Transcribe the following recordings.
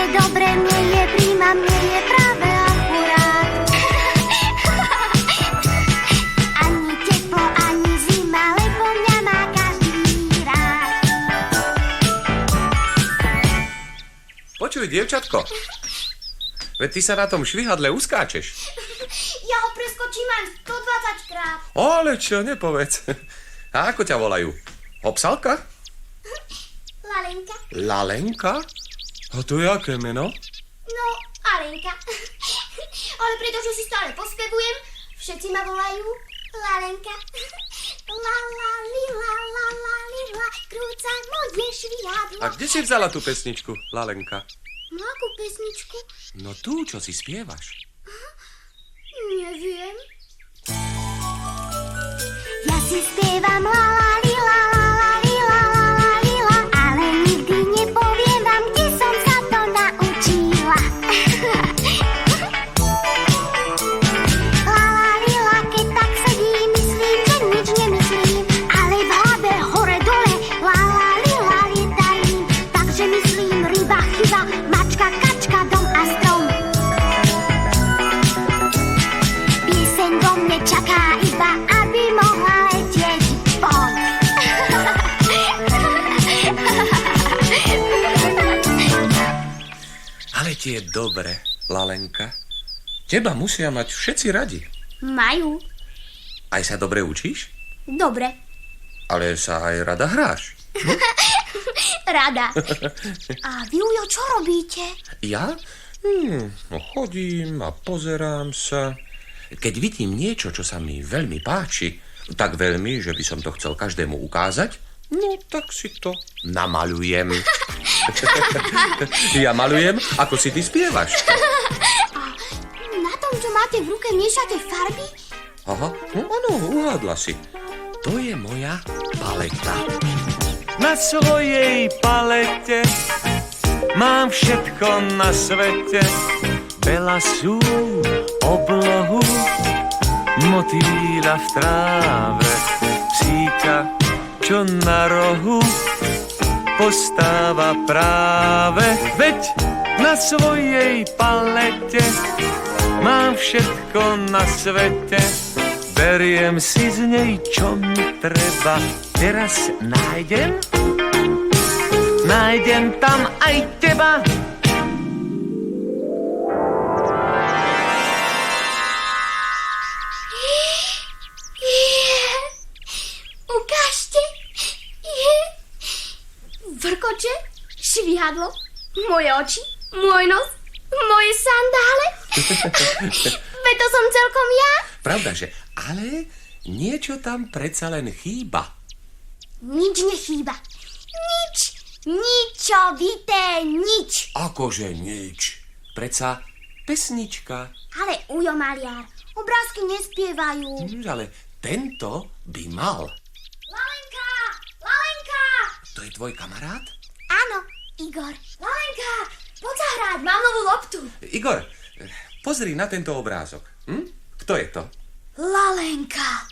je dobre, mne je príjma, mne je práve akurát. Ani teplo, ani zima, lebo mňa má každý rád. Počuj, dievčatko, veď ty sa na tom švihadle uskáčeš. Ja ho preskočím aj 120 krát. Ale čo, nepovedz. A ako ťa volajú? Hopsalka? Lalenka. Lalenka? A to je aké meno? No, Alenka. Ale pretože si stále pospevujem, všetci ma volajú Lalenka. La la li la la la li la, krúca moje švihadlo. A kde si vzala tú pesničku, Lalenka? No akú pesničku? No tú, čo si spievaš. Neviem. Ja si spievam la la li la la la li la la la li la, ale nikdy nepoviem vám, kde som sa to naučila. La la li la, keď tak sedím, myslím, že nič nemyslím, ale v hlave hore dole la la li la lietaním, takže myslím ryba, chyba, mačka, kačka, dom a strom. Pieseň vo mne čaká iba, aby mohla letieť von. Ale ti je dobre, Lalenka. Teba musia mať všetci radi. Majú. Aj sa dobre učíš? Dobre. Ale sa aj rada hráš. Rada. A vy, Ujo, čo robíte? Ja? No chodím a pozerám sa. Keď vidím niečo, čo sa mi veľmi páči, tak veľmi, že by som to chcel každému ukázať, no tak si to namalujem. Ja malujem, ako si ty spievaš. A na tom, čo máte v ruke, miešate farby? Aha, no áno, uhádla si. To je moja paleta. Na svojej palete mám všetko na svete. Belasú oblohu, motýľa v tráve, psíka, čo na rohu postáva práve. Veď na svojej palete mám všetko na svete. Beriem si z nej, čo mi treba. Teraz nájdem tam aj teba. Ukážte. Vrkoče, švihadlo, moje oči, môj nos, moje sandále. Veď to som celkom ja. Pravda, že? Ale niečo tam predsa len chýba. Nič nechýba. Nič. Ničovité nič. Akože nič. Predsa pesnička. Ale Ujo maliar, obrázky nespievajú. Ale tento by mal. Lalenka! Lalenka! To je tvoj kamarát? Áno, Igor. Lalenka, poď zahrať, mám novú loptu. Igor, pozri na tento obrázok. Kto je to? Lalenka.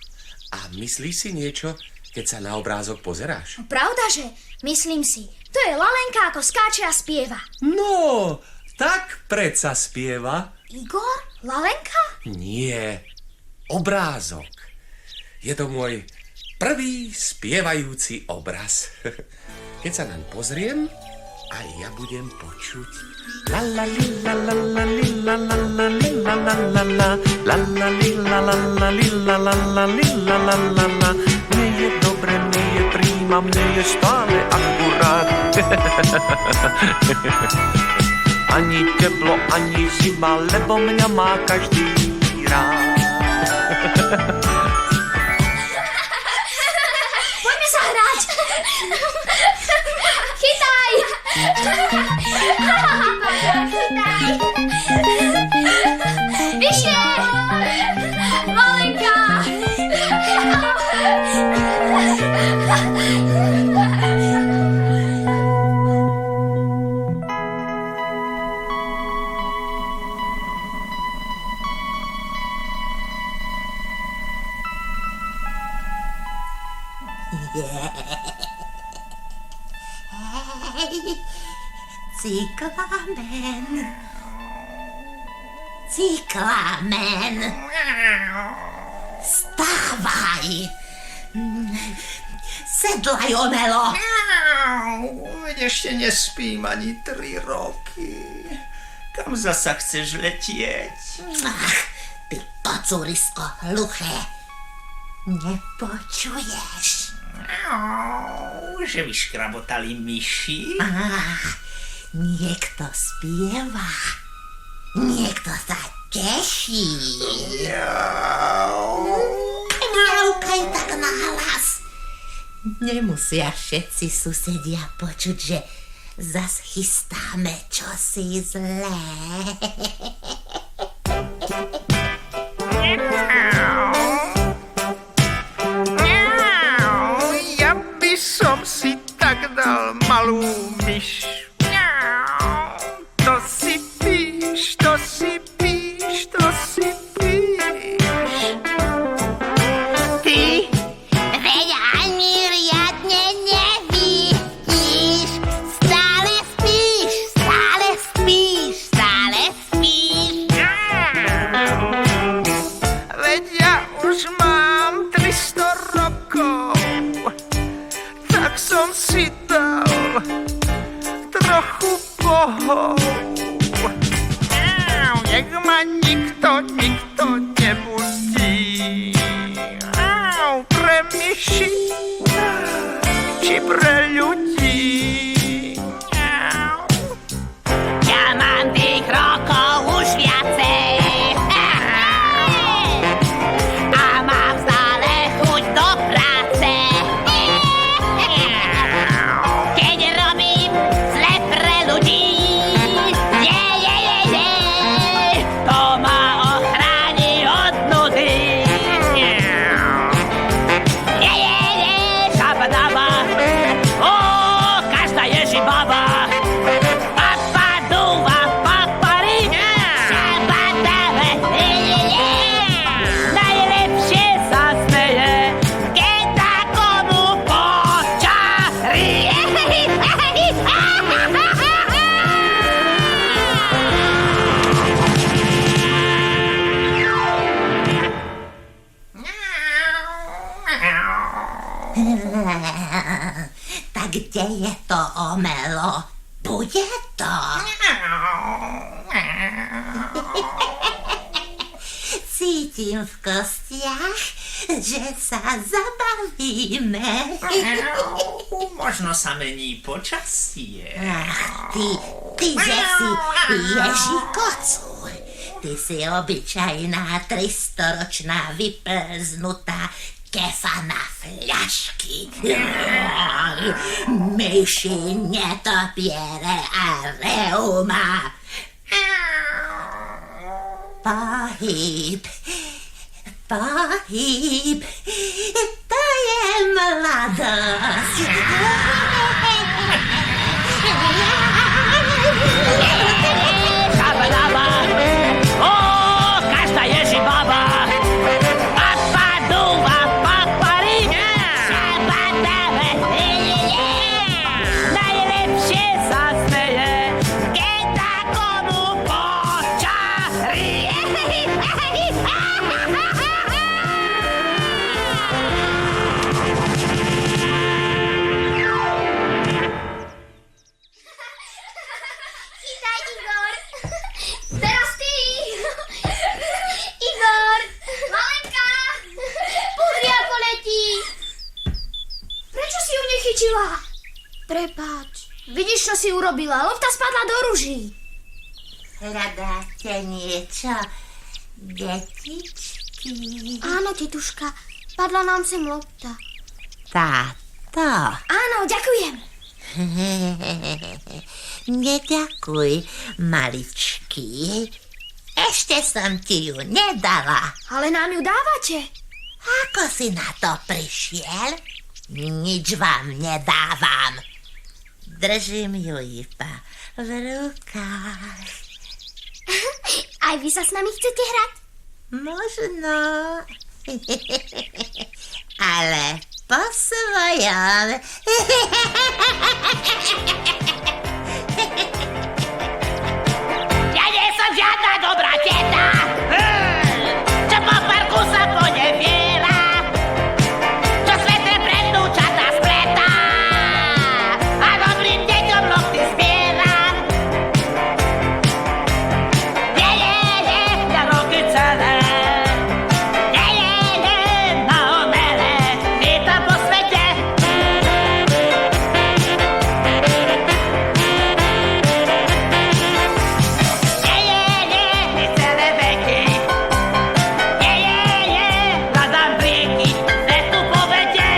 A myslíš si niečo, keď sa na obrázok pozeráš? Pravda, že? Myslím si. To je Lalenka, ako skáče a spieva. No, tak predsa spieva. Igor? Lalenka? Nie, obrázok. Je to môj prvý spievajúci obraz. Keď sa naň pozriem, aj ja budem počuť. La la li la la la li la la la li la la la la la la li la la la li la la la li la la la la. Mne je dobre, mne je príjma, mne je stále akurát. Ani teplo, ani zima, lebo mňa má každý rád. Poďme sa hrať. Chytaj. Chytaj. Vyššie. Lalenka. Cyklamen. Cyklamen. Stávaj. Sedlaj, Omelo. Veď ešte nespím ani 3 roky. Kam zasa chceš letieť? Ach, ty kocúrisko hluché. Nepočuješ? Že vyškrabotali myši? Niekto spieva. Niekto sa teší. Mňaukaj tak nahlas. Nemusia všetci susedia počuť, že zas chystáme čosi zlé. Ja by som si tak dal malú myš. To si píš, to si píš, to si píš. Ty veď ani riadne nevidíš. Stále spíš, stále spíš, stále spíš. Veď ja už mám 300 rokov, tak som si dal trochu bohov. Nech ma nikto nebudí. Pre myši či pre ľudí. Ja mám tých rokov už viacej. A mám stále chuť do práce. Keď robím zle pre ľudí, to ma ochráni od nudy. Šabadaba, ó, každá ježibaba. Papaduva, papari, šabadaba, najlepšie sa smeje, keď takomu počarí. Tak kde je to, Omelo? Bude to? Cítim v kostiach, že sa zabavíme. Možno sa mení počasie. Ach, ty že si ježí kocúr. Ty si obyčajná 300-ročná vyplznutá kefa na fľašky. Myši, netopiere a reuma. Pohyb, to je mladosť. Šabadaba, ó, každá ježibaba. Papaduva, papari, šabadaba, najlepšie sa smeje, keď takomu počarí. Chytaj, Igor. Teraz ty. Igor. Malenka. Pozri, ako letí. Prečo si ju nechytila? Prepáč. Vidíš, čo si urobila? Lopta spadla do ruží. Hľadáte niečo, detičky? Áno, tetuška. Padla nám sem lopta. Táto. Áno, ďakujem. Neďakuj, maličký. Ešte som ti ju nedala. Ale nám ju dávate. Ako si na to prišiel? Nič vám nedávam. Držím ju iba v rukách. Aj vy sa s nami chcete hrať? Možno. Ale po svojom. žiadna dobrá teta, čo po parku sa poneviera, čo sveté pre vnúčatá spletá a dobrým deťom lokty zbiera. Na roky celé, na omele, lieta po svete. Celé veky. Hľadám rieky, cestu povede.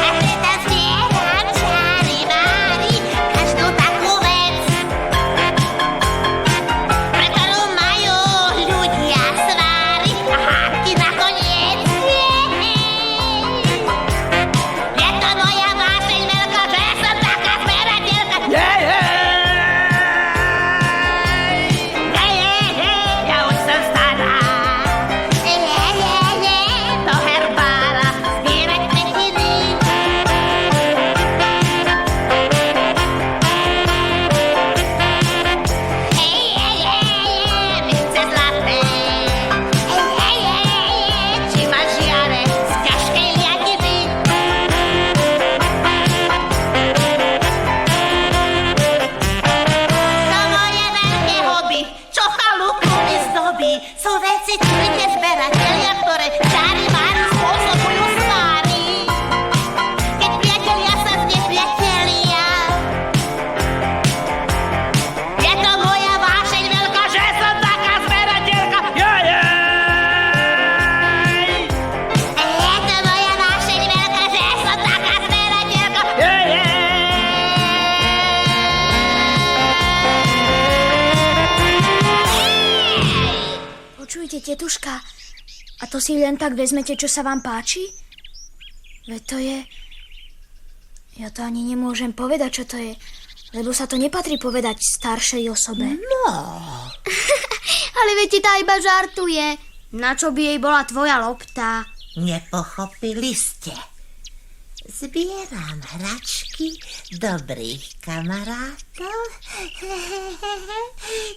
A teda zbieram čári mári, každú takú vec, pre ktorú majú ľudia svári a hádky nakoniec. Je to moja vášeň veľká, že som taká zberateľka. Ja už som stará. Do herbára zbierať kvetiny. Mince zlaté. Či ma žiare z ťažkej liatiny. To moje veľké hobby, čo chalupu mi zdobí, sú veci čujte zberatelia, ktoré čári mári spôsobujú svári. Keď priatelia sa znepriatelia, je to moja vášeň veľká, že som taká zberateľka. Je to moja vášeň veľká, že som taká zberateľka. Počujte, tetuška, a to si len tak vezmete, čo sa vám páči? Veď to je... Ja to ani nemôžem povedať, čo to je, lebo sa to nepatrí povedať staršej osobe. No, Ale veď ti tá iba žartuje. Na čo by jej bola tvoja lopta? nepochopili ste. Zbieram hračky dobrých kamarátov,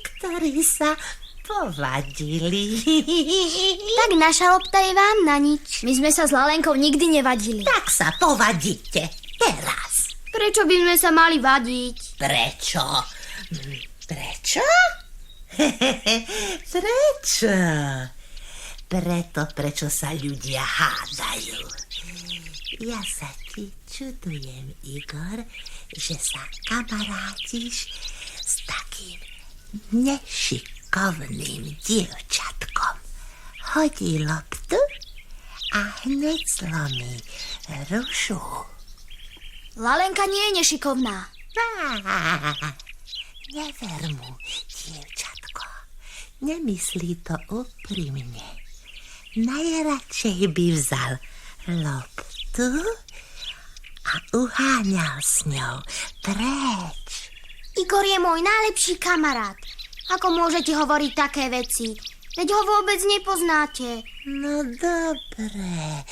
ktorí sa povadili. Tak naša lopta je vám na nič. My sme sa s Lalenkou nikdy nevadili. Tak sa povadíte teraz. Prečo by sme sa mali vadiť? Prečo? Prečo? Prečo? Preto, prečo sa ľudia hádajú. Ja sa ti čudujem, Igor, že sa kamarátiš s takým nešikovným dievčatkom. Hodí loptu a hneď zlomí rušu. Lalenka nie je nešikovná. Never mu, dievčatko. Nemyslí to úprimne. Najradšej by vzal loptu a uháňal s ňou preč. Igor je môj najlepší kamarát. Ako môžete hovoriť také veci? Veď ho vôbec nepoznáte. No dobre.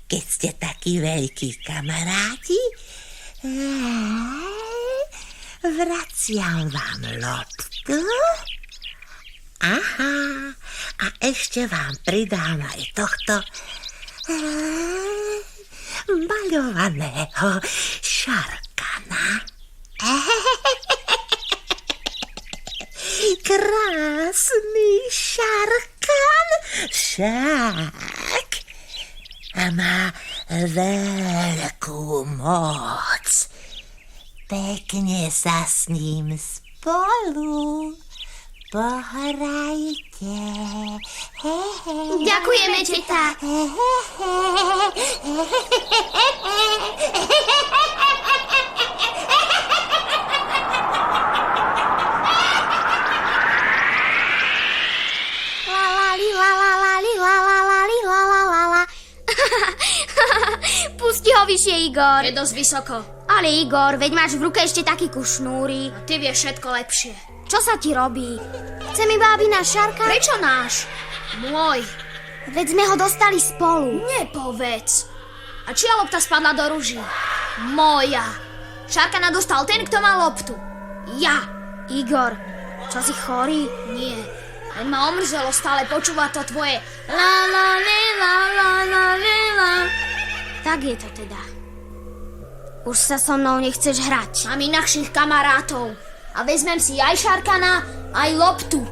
Keď ste takí veľkí kamaráti, vraciam vám loptu. Aha, a ešte vám pridám aj tohto maľovaného šarkana. Krásny šarkan však a má veľkú moc. Pekne sa s ním spolu pohrajte. Ďakujeme, teta. Pusti ho vyššie, Igor. Je dosť vysoko. Ale Igor, veď máš v ruke ešte taký kus šnúry. A ty vieš všetko lepšie. Čo sa ti robí? Chcem iba, aby náš šarka... Prečo náš? Môj. Veď sme ho dostali spolu. Nepovedz. A čia lopta spadla do ruží? Moja. Šarkana dostal ten, kto má loptu. Ja. Igor, čo si chorý? Nie. Len ma omrzelo stále počúvať to tvoje la la li, la la la li, la. Tak je to teda. Už sa so mnou nechceš hrať. Mám inakších kamarátov. A vezmem si aj Šarkana, aj loptu.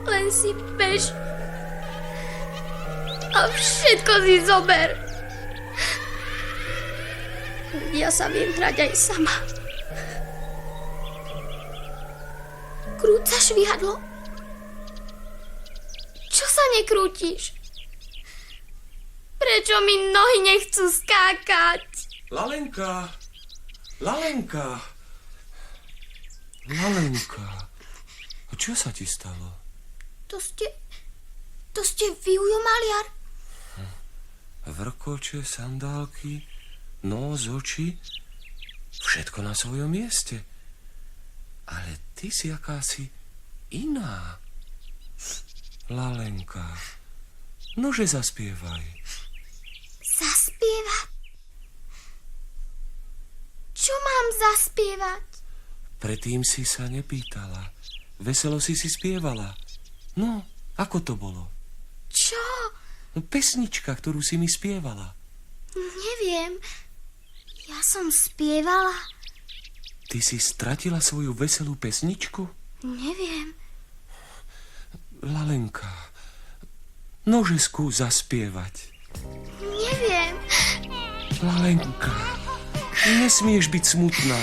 Len si bež. A všetko si zober. Ja sa viem hrať aj sama. Krúcaš švihadlo? Čo sa nekrútiš? Prečo mi nohy nechcú skákať? Lalenka, Lalenka, čo sa ti stalo? To ste vy, Ujo Maliar? Vrkoče, sandálky, nos, oči, všetko na svojom mieste. Ale ty si akási iná. Lalenka, nože zaspievaj. Zaspievať? Čo mám zaspievať? Predtým si sa nepýtala. Veselo si spievala. No, ako to bolo? Čo? Pesnička, ktorú si mi spievala. Neviem. Ja som spievala? Ty si stratila svoju veselú pesničku? Neviem. Lalenka, nože skús zaspievať. Neviem. Lalenka, nesmieš byť smutná.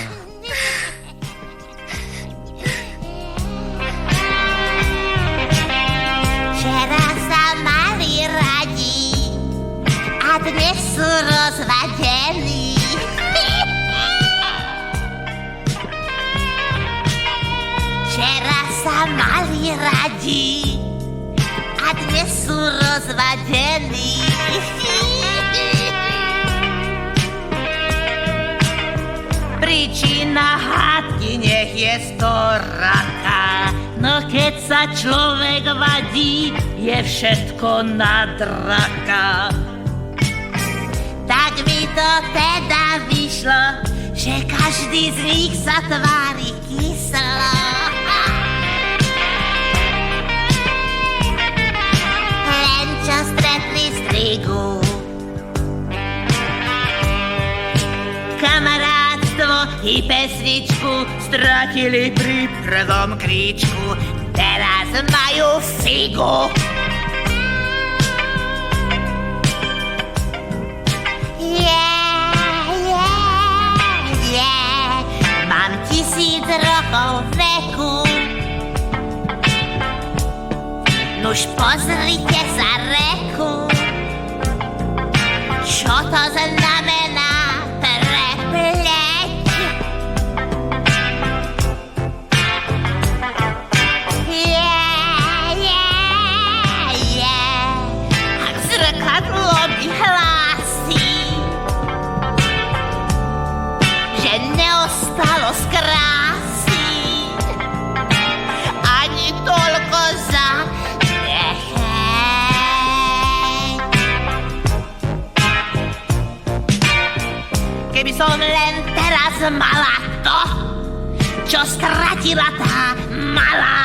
Včera sa mali radi a dnes sú rozvadení. Včera sa mali radi a dnes sú rozvadení. Príčina hádky nech je storaká, no keď sa človek vadí, je všetko na draka. Tak mi to teda vyšlo, že každý z nich sa tvári kyslo. Len čo stretli strigu, kamarátstvo i pesničku stratili pri prvom kríčku. Teraz majú figu. Mám 1000 rokov veku. Nuž pozrite sa reku. Čo to znamená prepleť? Ak zrkadlo mi hlási, že neostalo z krásy ani toľko za keby som len teraz mala to, čo stratila tá malá.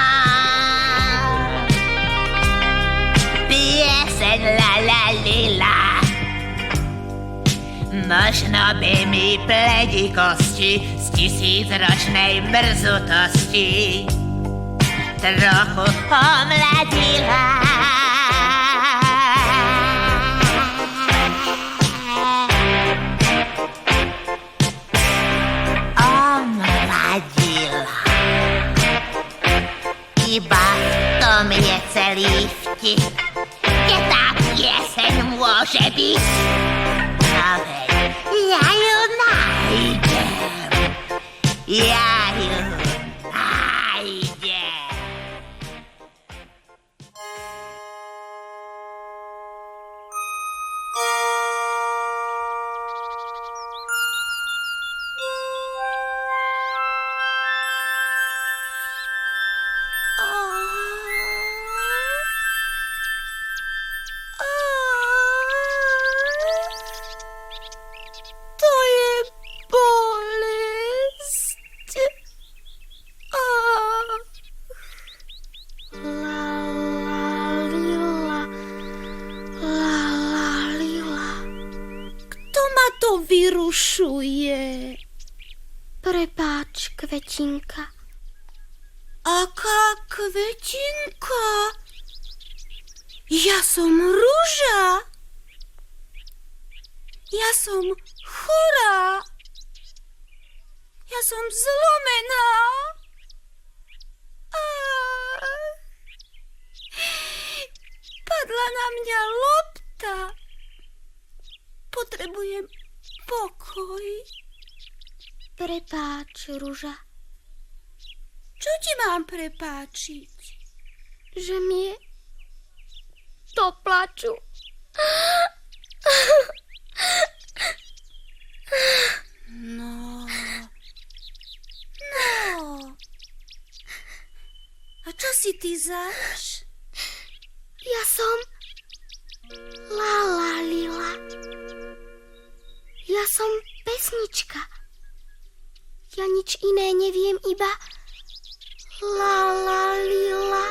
Pieseň la la li la. Možno by mi pledi kosti z 1000-ročnej mrzutosti trochu omladila. Iba v tom je celý vtip, kde tá pieseň môže byť. No veď, ja ju nájdem. Ja ju nájdem. vyrušuje. Prepáč, kvetinka. Aká kvetinka? Ja som Ruža. Ja som chorá. Ja som zlomená. Padla na mňa lopta. Potrebujem pokoj. Prepáč, Ruža, Čo ti mám prepáčiť? že mi je to plaču. No. A čo si ty zač? Ja som la la lila. Ja som pesnička. Ja nič iné neviem, iba la la lila.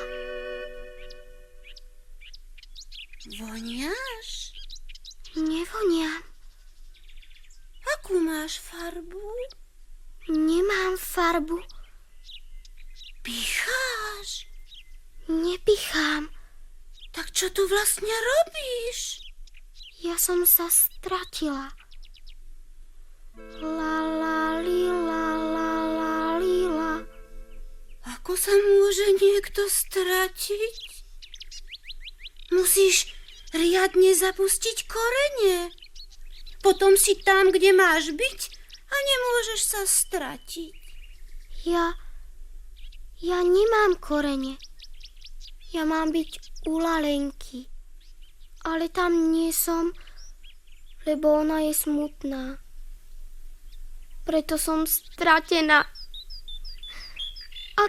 Voniaš? Nevoniam. Akú máš farbu? Nemám farbu. Picháš? Nepichám. Tak čo tu vlastne robíš? Ja som sa stratila. La la lila, la la lila. Ako sa môže niekto stratiť? Musíš riadne zapustiť korene. Potom si tam, kde máš byť a nemôžeš sa stratiť. Ja nemám korene. Ja mám byť u Lalenky. Ale tam nie som, lebo ona je smutná. Preto som stratená. A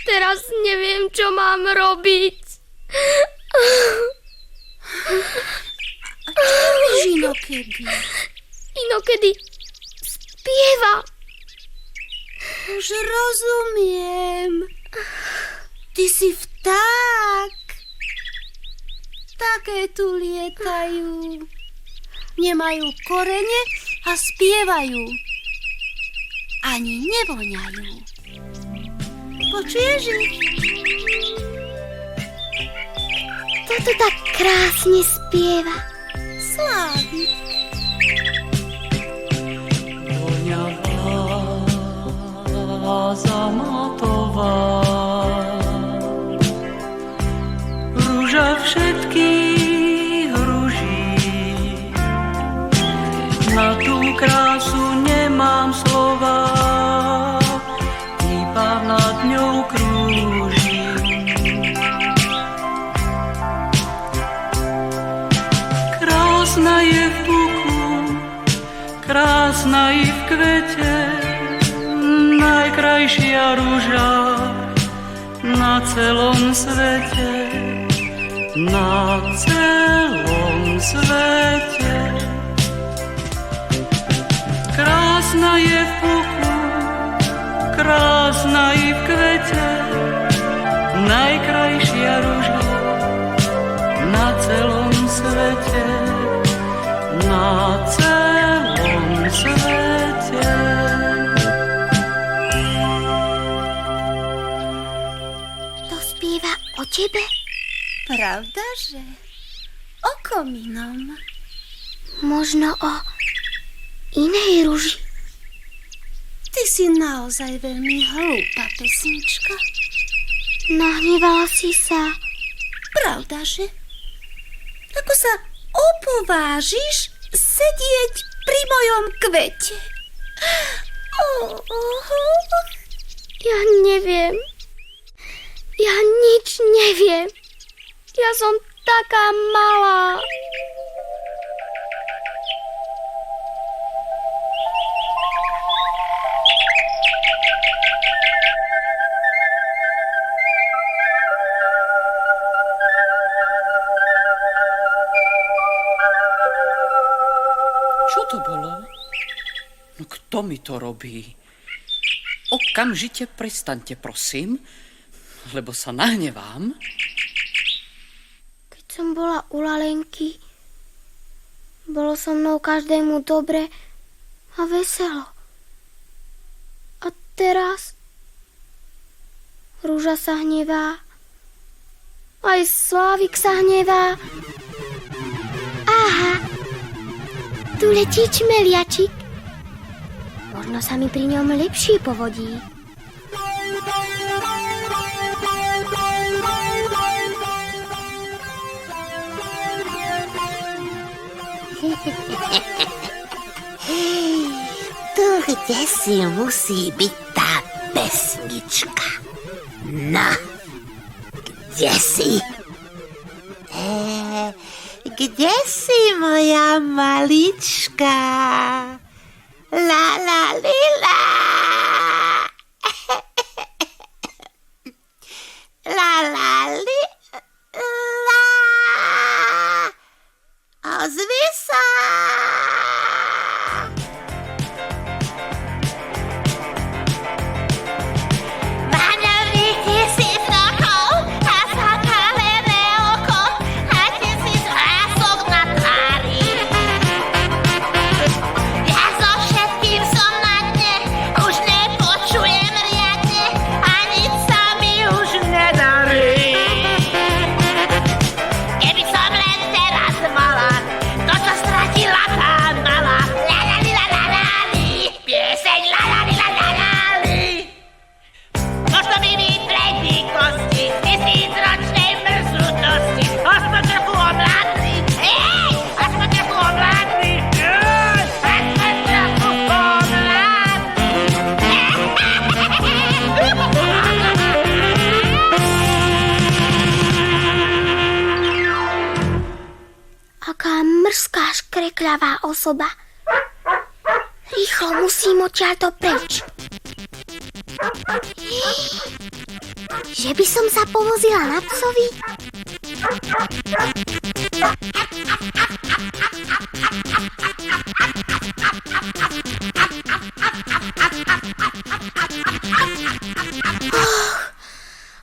teraz neviem, čo mám robiť. A čo robíš inokedy? Inokedy spieva. Už rozumiem. Ty si vták. Také tu lietajú. Nemajú korene a spievajú. Ani nevoňajú. Počuješ ich? Toto tak krásne spieva. Slávik. Voňavá zamatová, rúža všetkých ruží. Na tú krásu nemám slova, iba nad ňou krúžim. Krásna je v puku, krásna i v kvete, najkrajšia rúža na celom svete, na celom svete. Krásna je v puku, krásna i v kvete, najkrajšia rúža na celom svete, na celom svete. To spieva o tebe? Pravdaže? O kom inom? Možno o inej ruži. Ty si naozaj veľmi hlúpa pesnička. Nahnevala si sa. Pravdaže? Ako sa opovážiš sedieť pri mojom kvete? Ja neviem. Ja nič neviem. Ja som taká malá. Čo to bolo? No kto mi to robí? Okamžite prestaňte, prosím, lebo sa nahnevám. Keď som bola u Lalenky, Bolo so mnou každému dobre a veselo. A teraz Rúža sa hnevá. Aj Slávik sa hnevá. Aha, tu letí čmeliačik. Možno sa mi pri ňom lepšie povodí. Tu kde si musí byť tá pesnička. No, kde si? Kde si, moja malička? La la li la. La la li la. Ozvi sa. Mrzká škrekľavá osoba. Rýchlo musím odtiaľto preč. Že by som sa povozila na psovi?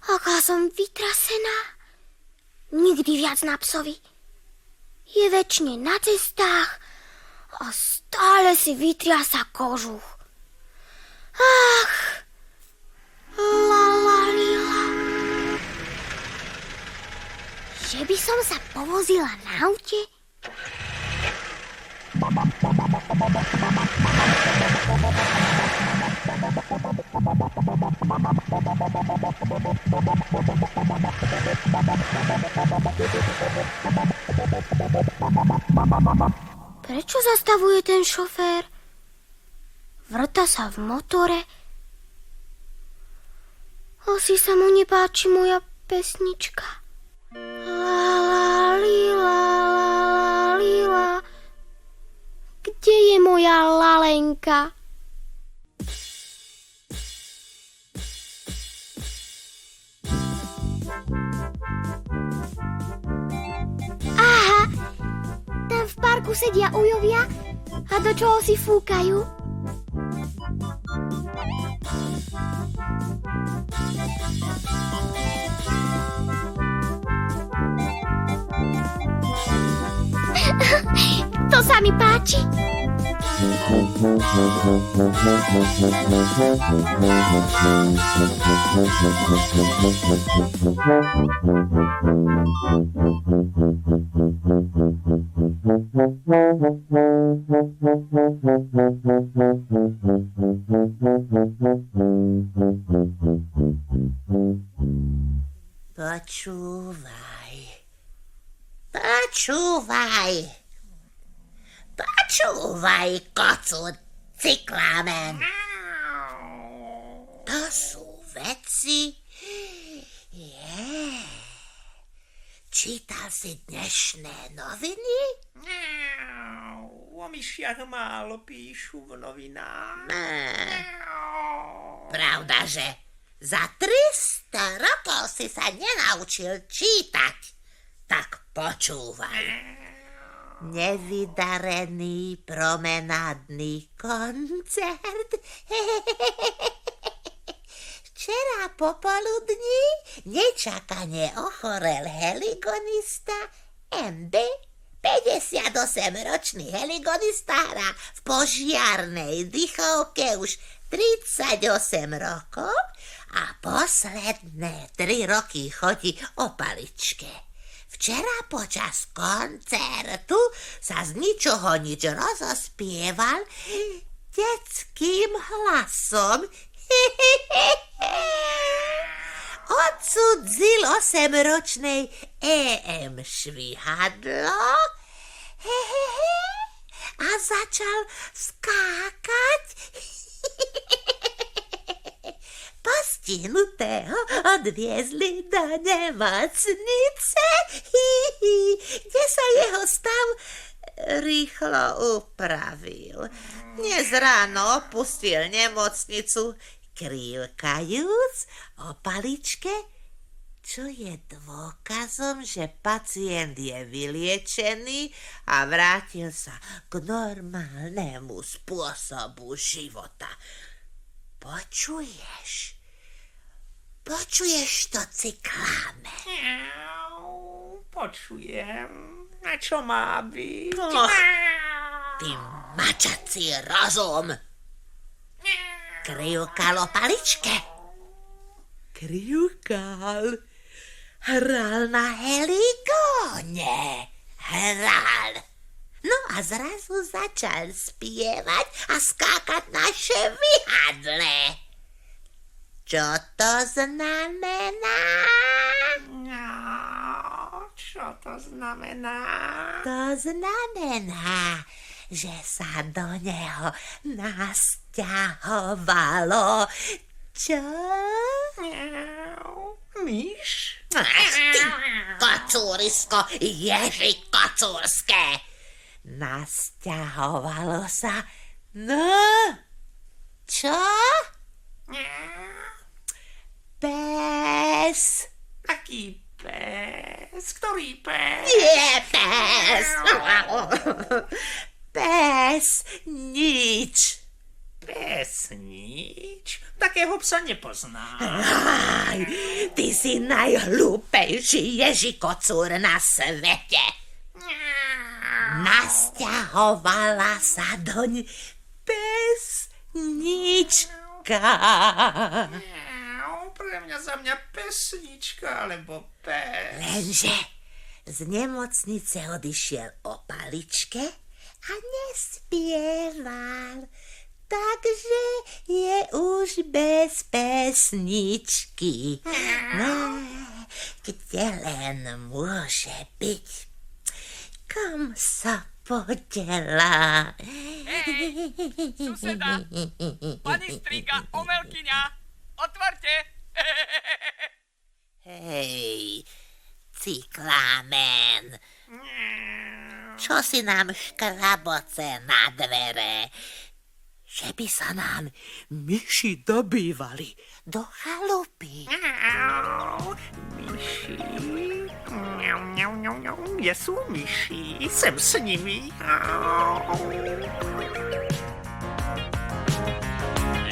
Aká som vytrasená. Nikdy viac na psovi. Je večne na cestách a stále si vytriasa kožuch. Ach, la la li la. Že by som sa povozila na aute? Prečo zastavuje ten šofér? Vrta sa v motore. Asi sa mu nepáči moja pesnička. La la li la la li la. Kde je moja lalenka? Aha, tam v parku sedia ujovia a do čoho si fúkajú. To sa mi páči. Počúvaj, kocu cyklámen. To sú veci. Čítal si dnešné noviny? O myšiach málo píšu v novinách. Pravda, že za 300 rokov si sa nenaučil čítať. Tak počúvaj. Nevydarený promenádny koncert. Včera popoludní nečakane ochorel heligonista MB 58-ročný heligonista hrá v požiarnej dychovke už 38 rokov a posledné 3 roky chodí o paličke. Včera počas koncertu sa z ničoho nič rozospieval detským hlasom. Odsudzil 8-ročnej EM švihadlo a začal skákať. Postihnutého odviezli do nemocnice, kde sa jeho stav rýchlo upravil. Dnes ráno opustil nemocnicu, krývkajúc o paličke, čo je dôkazom, že pacient je vyliečený a vrátil sa k normálnemu spôsobu života. Počuješ? Počuješ to, Cykláme? Počujem. Na čo má byť? Ty mačací rozum! Krivkal o paličke. Krivkal. Hral na heligóne. Hral. No a zrazu začal spievať a skákať na švihadle. Čo to znamená? Čo to znamená? To znamená, že sa do neho nasťahovalo. Čo? Myš? Ty, kocúrisko, Ježi kocúrské. Nasťahovalo sa. No, čo? Pes. Aký pes? Ktorý pes? Nie pes. Pes nič. Pes nič? Takého psa nepoznám. Aj, ty si najhlúpejší Ježikocúr na svete. Nasťahovala sa doň pesnička. Pre mňa za mňa pesnička, alebo pes. Lenže z nemocnice odišiel o paličke a nespieval. Takže je už bez pesničky. No, kde len môže byť? Kam sa podela? Suseda, pani strýka, omelkyňa, otvorte. Hej, Cyklámen, čo si nám škraboce na dvere? Že by sa nám myši dobývali do chalupy. Myši? Kde sú myši? Sem s nimi.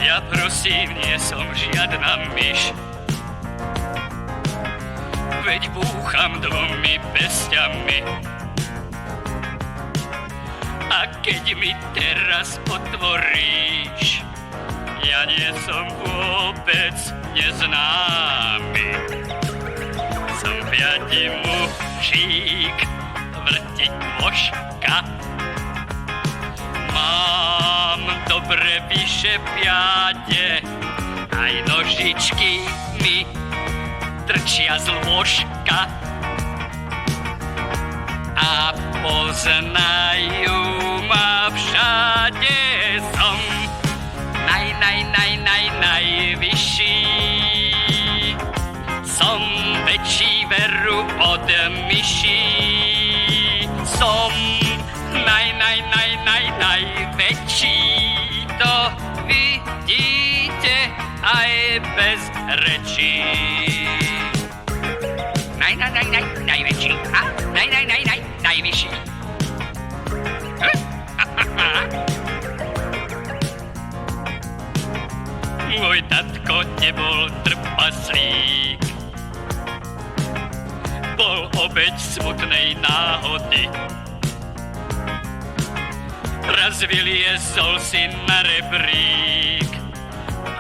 Ja prosím, nie som žiadna myš. Veď búcham 2 pestiami. A keď mi teraz otvoríš, ja nie som vôbec neznámy. Som 5 mužík, vrtiť vožka. Mám dobre vyše piate, aj nožičky mi trčia z lôžka. A poznajú ma všade, som najvyšší. Som väčší veru od myší. Som najväčší. To vidíte aj bez rečí. Najväčší a najvyšší. Môj tatko nebol trpaslík. Bol obeť smutnej náhody. raz vyliezol si na rebrík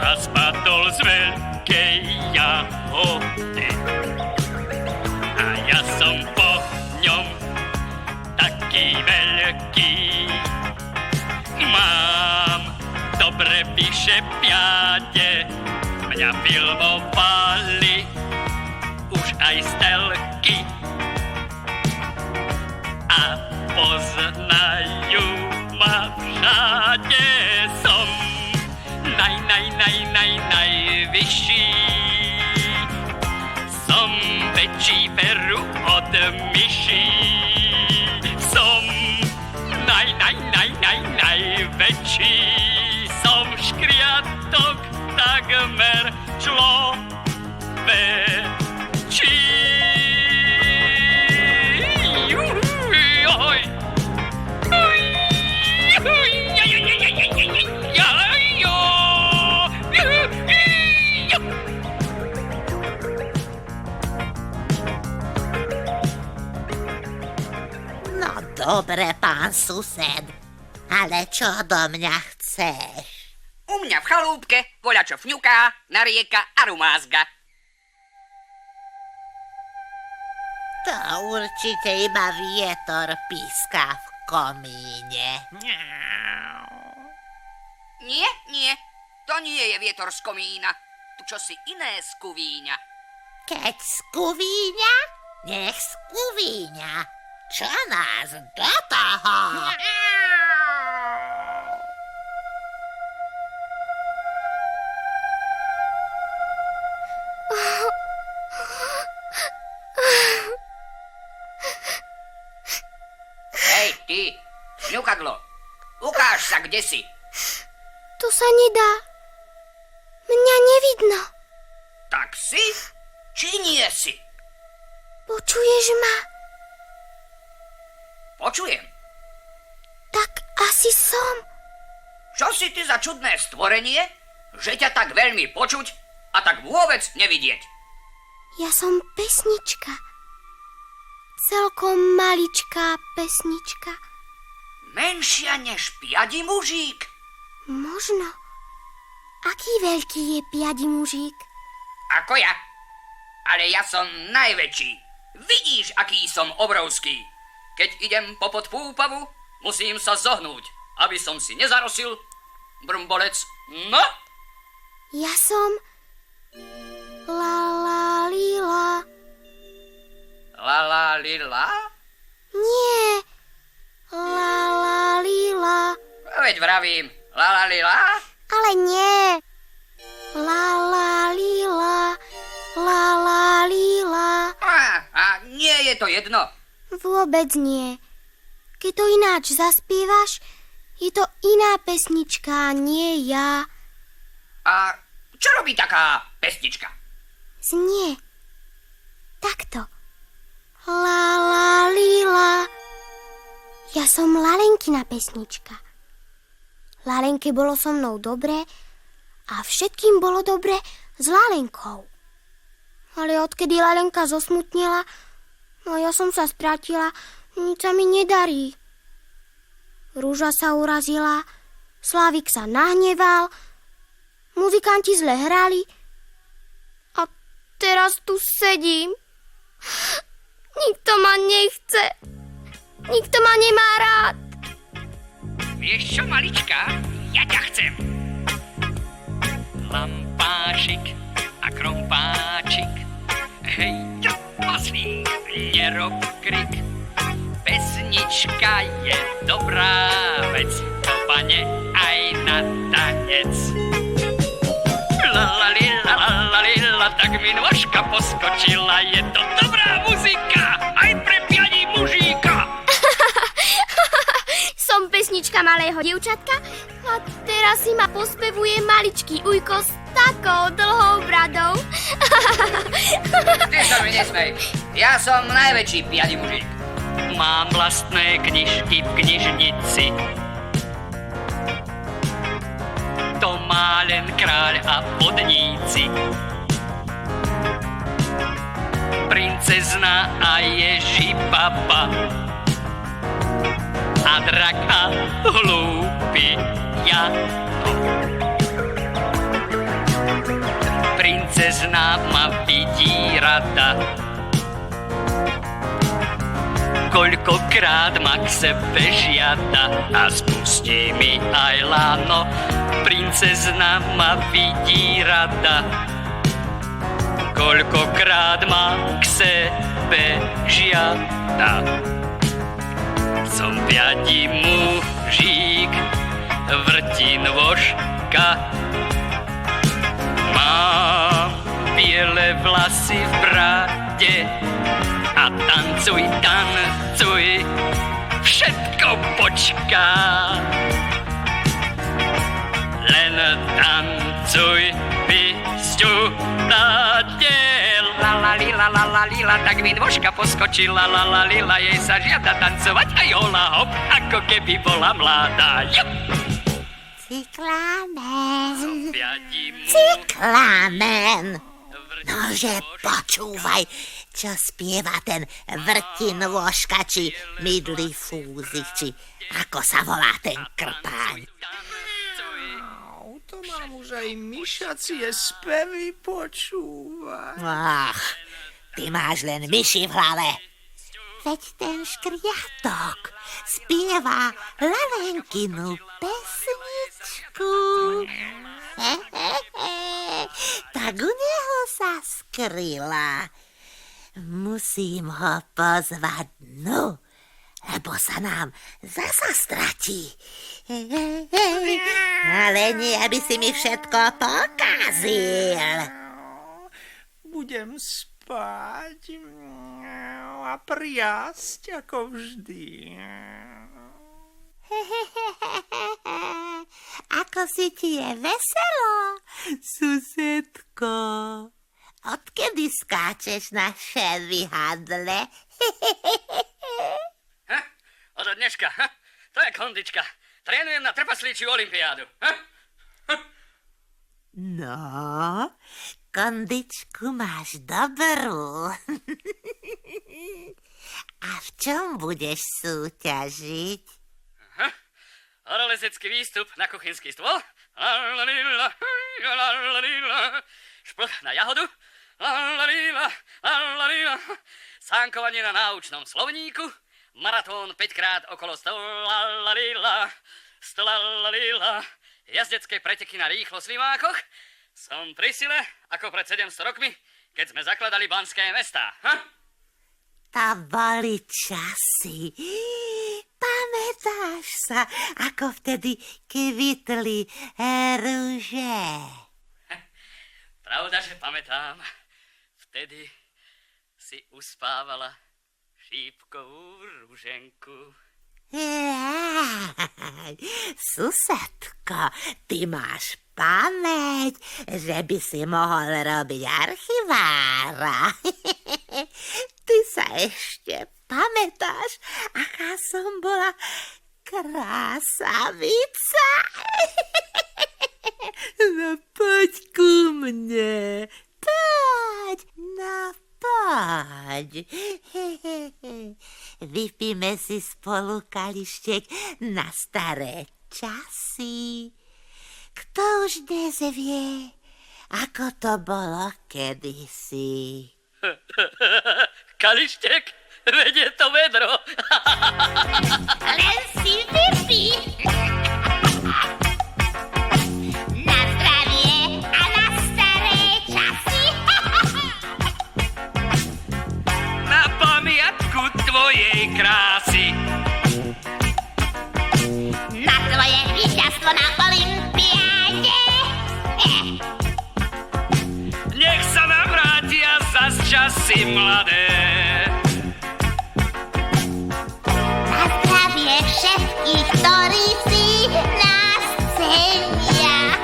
a spadol z veľkej jahody. A ja som po ňom taký veľký. Mám dobre vyše piate, mňa filmovali už aj z telky. A poznajú ma všade, som najvyšší. Som väčší peru od myší. Som najväčší. Som škriatok takmer človečí. No dobre, pán sused, ale čo do mňa chceš? U mňa v chalúbke voľačo fňuká, narieka a rumázga. To určite iba vietor píska v komíne. Nie, to nie je vietor z komína. Tu čosi iné skúvíňa. Keď skúvíňa, nech skúvíňa. Čo nás do toho? Hej, ty, šňukadlo, ukáž sa, kde si. To sa nedá. Mňa nevidno. Tak si, či nie si? Počuješ ma? Počujem. Tak asi som. Čo si ty za čudné stvorenie, že ťa tak veľmi počuť a tak vôbec nevidieť? Ja som pesnička. Celkom maličká pesnička. Menšia než piadi mužík. Možno. Aký veľký je piadi mužík? Ako ja. Ale ja som najväčší. Vidíš, aký som obrovský. Keď idem popod púpavu, musím sa zohnúť, aby som si nezarosil brumbolec. No? Ja som... La la lila. La la lila? Nie. La la lila. Veď vravím, la la lila? Ale nie. La la lila. La la lila. A nie je to jedno. Vôbec nie. Keď to ináč zaspievaš, je to iná pesnička, nie ja. A čo robí taká pesnička? Znie. Takto. La la lila. Ja som Lalenkina pesnička. Lalenke bolo so mnou dobre a všetkým bolo dobre s Lalenkou. Ale odkedy Lalenka zosmutnila, no ja som sa strátila, nič sa mi nedarí. Rúža sa urazila, Slávik sa nahneval, muzikanti zle hrali a teraz tu sedím. Nikto ma nechce. Nikto ma nemá rád. Vieš čo, malička? Ja ťa chcem. Lampášik a krompáčik. Hej, trpaslík, nerob krik. Pesnička je dobrá vec, to pane aj na tanec. La, tak mi nôžka poskočila, je to dobrá muzika, aj pre piani mužíka. Som pesnička malého dievčatka a teraz si ma pospevuje maličký ujko s takou dlhou bradou. Ty sa mi nesmej, ja som najväčší piani mužík. Mám vlastné knižky v knižnici. To má len kráľ a podníci. Princezna a Ježibaba. A a drak a hlúpy jato. Princezna ma vidí rada, koľkokrát ma k sebe žiada a spustí mi aj lano. Princezna ma vidí rada, koľkokrát ma k sebe žiada. Som piatí mužík, vrtín vožka, mám biele vlasy v brade a tancuj, tancuj, všetko počká. Len tancuj, pysťu na diel. La la lila, la la lila, tak mi nôžka poskočila. La la lila, jej sa žiada tancovať a jola hop, ako keby bola mladá. Jup! Cyklamen, Piatí cyklamen. Nože, počúvaj, čo spieva ten vrtin vožka, či mydlý fúzik, či ako sa volá ten krpáň. To mám už aj myšacie spevy počúvať. Ach, ty máš len myši v hlave. Veď ten škriatok spieva Lalenkinu pesničku. Tak u neho sa skryla. Musím ho pozvať dnu, lebo sa nám zasa stratí. Ale nie, aby si mi všetko pokazil. Budem spať a priasť ako vždy. Ako si ti je veselo, susedko. Odkedy skáčeš na šervihadle? Od dneška, to je kondička. Trénujem na trpaslíčiu olympiádu. No, kondičku máš dobrú. A v čom budeš súťažiť? Horolezecký výstup na kuchynský stôl. Šplh na jahodu. Sánkovanie na náučnom slovníku. Maratón 5-krát okolo stola. Jazdecké preteky na rýchlo slimákoch. Som pri sile ako pred 700 rokmi, keď sme zakladali Banské mestá. To boli časy. Pamätáš sa, ako vtedy kvitli rúže? Pravda, že pamätám. Vtedy si uspávala šípkovú rúženku. Susedko, ty máš pamäť, že by si mohol robiť archivára. Ty sa ešte pamätáš, aká som bola krásavica? No poď ku mne, poď, no poď. Vypíme si spolu kalištek na staré časy. Kto už dnes vie, ako to bolo kedysi? Kalištek? Veď je to vedro. Len si vypí. Na zdravie a na staré časy. Na pamiatku tvojej krásy. Na tvoje víťazstvo na olympiáde. Nech sa nám vrátia zas časy mladé. Na zdravie všetkých, ktorí si nás cenia.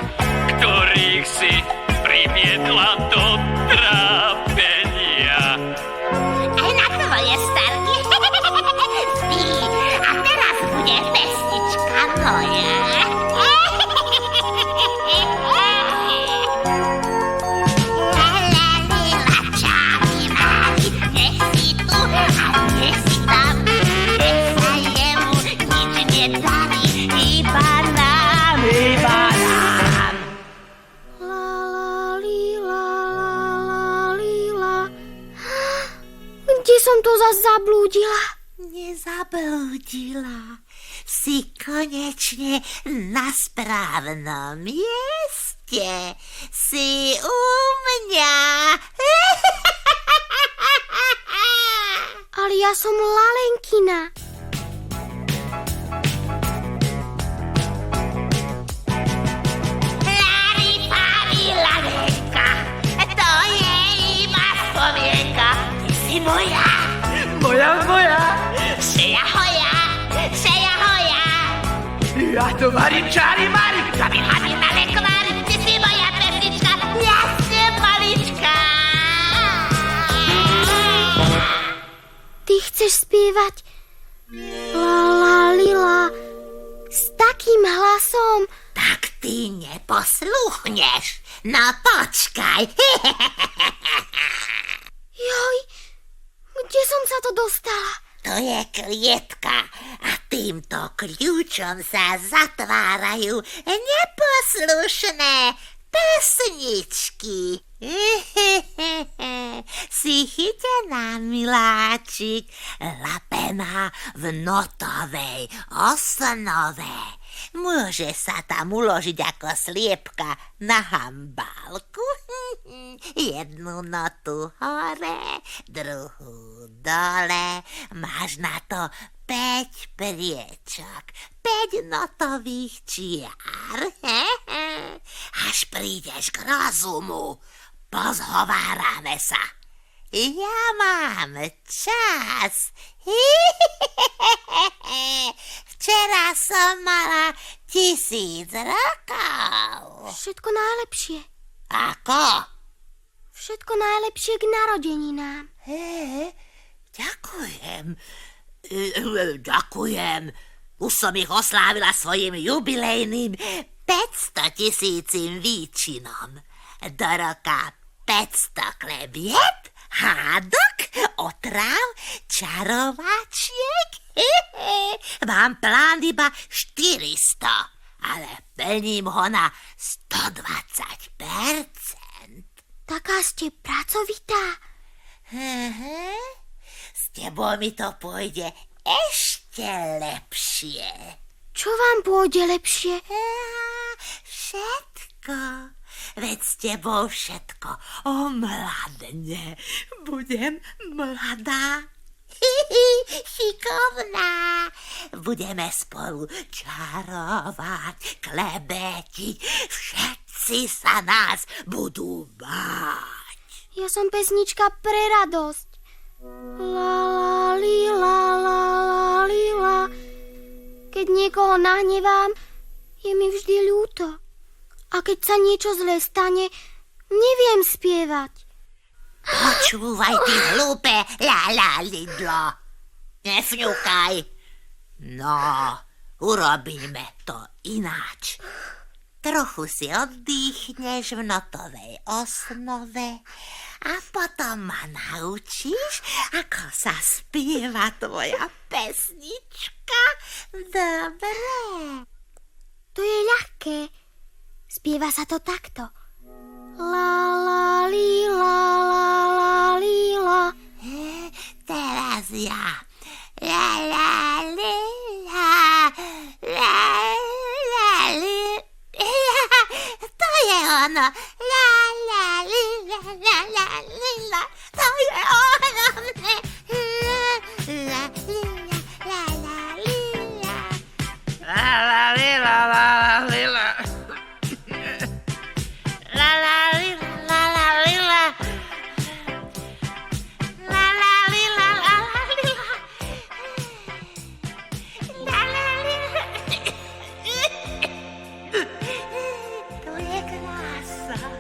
Ktorých si priviedla do trápenia. Aj na tvoje starky. Spí. A teraz bude pesnička moja. La la lila, čámy mali, som to zas zablúdila. Nezablúdila. Si konečne na správnom mieste. Si u mňa. Ale ja som Lalenkina. Lalenka, to je iba spomienka. Ty si moja. Moja. Šeja hoja. Ja to varím čári Mari. Zabi hlavy na lekvári. Ty si moja pesnička. Jasne malička. Ty chceš spievať la la lila s takým hlasom. Tak ty neposluchneš. No počkaj. Joj, kde som sa to dostala? To je klietka a týmto kľúčom sa zatvárajú neposlušné pesničky. Si chytená, miláčik, lapená v notovej osnove. Môže sa tam uložiť ako sliepka na hambálku. Jednu notu hore, druhú dole. Máš na to 5 priečok, 5 notových čiar. Až prídeš k rozumu, pozhovárame sa. Ja mám čas. Včera som mala 1000 rokov. Všetko najlepšie. Ako? Všetko najlepšie k narodeninám. Ďakujem. Už som ich oslávila svojim jubilejným 500 000 výčinom. Do roka 500 klebiet, hádok, otráv, čarovačiek. Mám plán iba 400, ale plním ho na 120%. Taká ste pracovitá. S tebou mi to pôjde ešte lepšie. Čo vám pôjde lepšie? Všetko. Veď s tebou všetko omladne. Budem mladá. Šikovná. Budeme spolu čarovať, klebetiť. Všetci sa nás budú báť. Ja som pesnička pre radosť. La la li la la la li la. Keď niekoho nahnevám, je mi vždy ľúto. A keď sa niečo zlé stane, neviem spievať. Počúvaj, ty hlúpe la lidlo. Nefňukaj. No, urobíme to ináč. Trochu si oddychneš v notovej osnove a potom ma naučíš, ako sa spieva tvoja pesnička. Dobre. To je ľahké. Spieva sa to takto. La la li la la la li la. Teraz ja. La la li la la la li. To je ono. La la li la la la li la. To je ono. La li la la li la. La la li la la la li la. La la li la la li la. La la li la la la li la. La la li la. To je krása.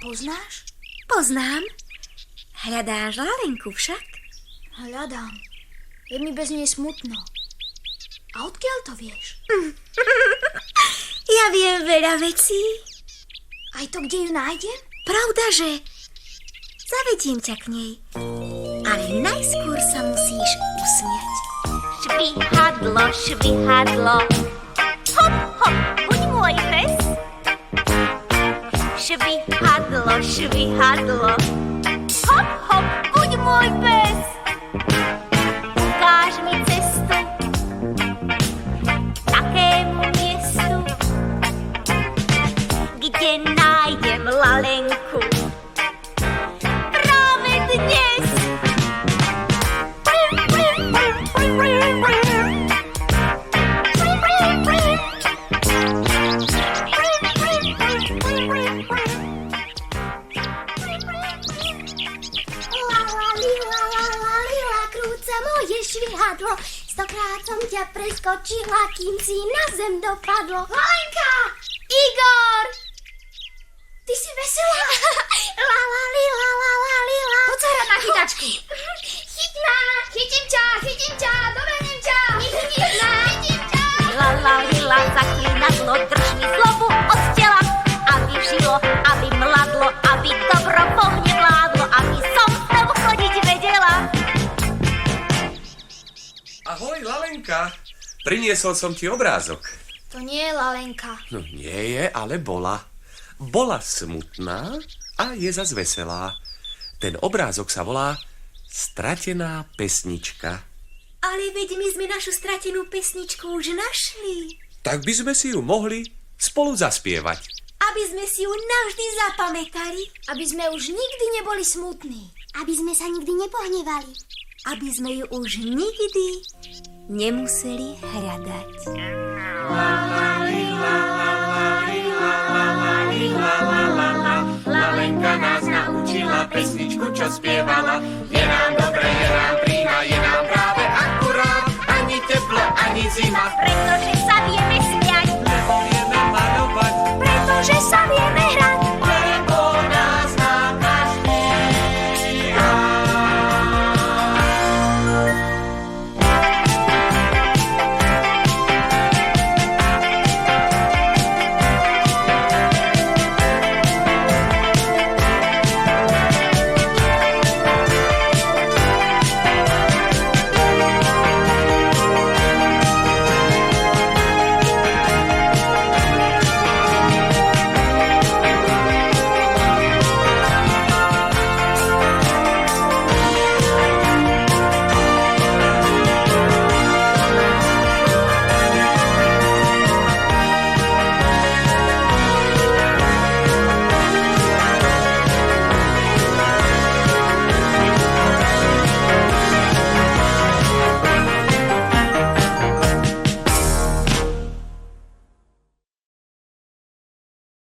poznáš? Poznám. Hľadáš Lalenku však? Hľadám. Je mi bez nej smutno. A odkiaľ to vieš? Ja viem veľa vecí. Aj to, kde ju nájdem? Pravda, že? Zavediem ťa k nej. Ale najskôr sa musíš usmiať. Švihadlo, švihadlo. Hop, hop, buď môj pes. Švihadlo, švihadlo. Hop, hop, buď môj pes. Ukáž mi cestu takému miestu, kde nájdem Lalenku. Práve dnes. Krúca moje švihadlo, 100-krát som ťa preskočila, kým si na zem dopadlo. Lalenka! Igor! Ty si veselá? La la li la la la li la. Poď sa hrať na chytačku. Chyť ma! Chytím ťa, dobenem ťa. Chytím ťa. La la lila, zaklinadlo, drž mi zlobu od tela, aby žilo, aby mladlo, aby dobro po mne vládlo, aby som znovu chodiť vedela. Ahoj, Lalenka. Priniesol som ti obrázok. To nie je Lalenka. No nie je, ale bola. Bola smutná a je zas veselá. Ten obrázok sa volá Stratená pesnička. Ale veď my sme našu stratenú pesničku už našli. Tak by sme si ju mohli spolu zaspievať. Aby sme si ju navždy zapamätali. Aby sme už nikdy neboli smutní. Aby sme sa nikdy nepohnevali. Aby sme ju už nikdy nemuseli hľadať. Lalenka nás naučila pesničku, čo spievala. Je nám dobre, je nám prína, je nám práve akurát. Ani teplo, ani zima. Pretože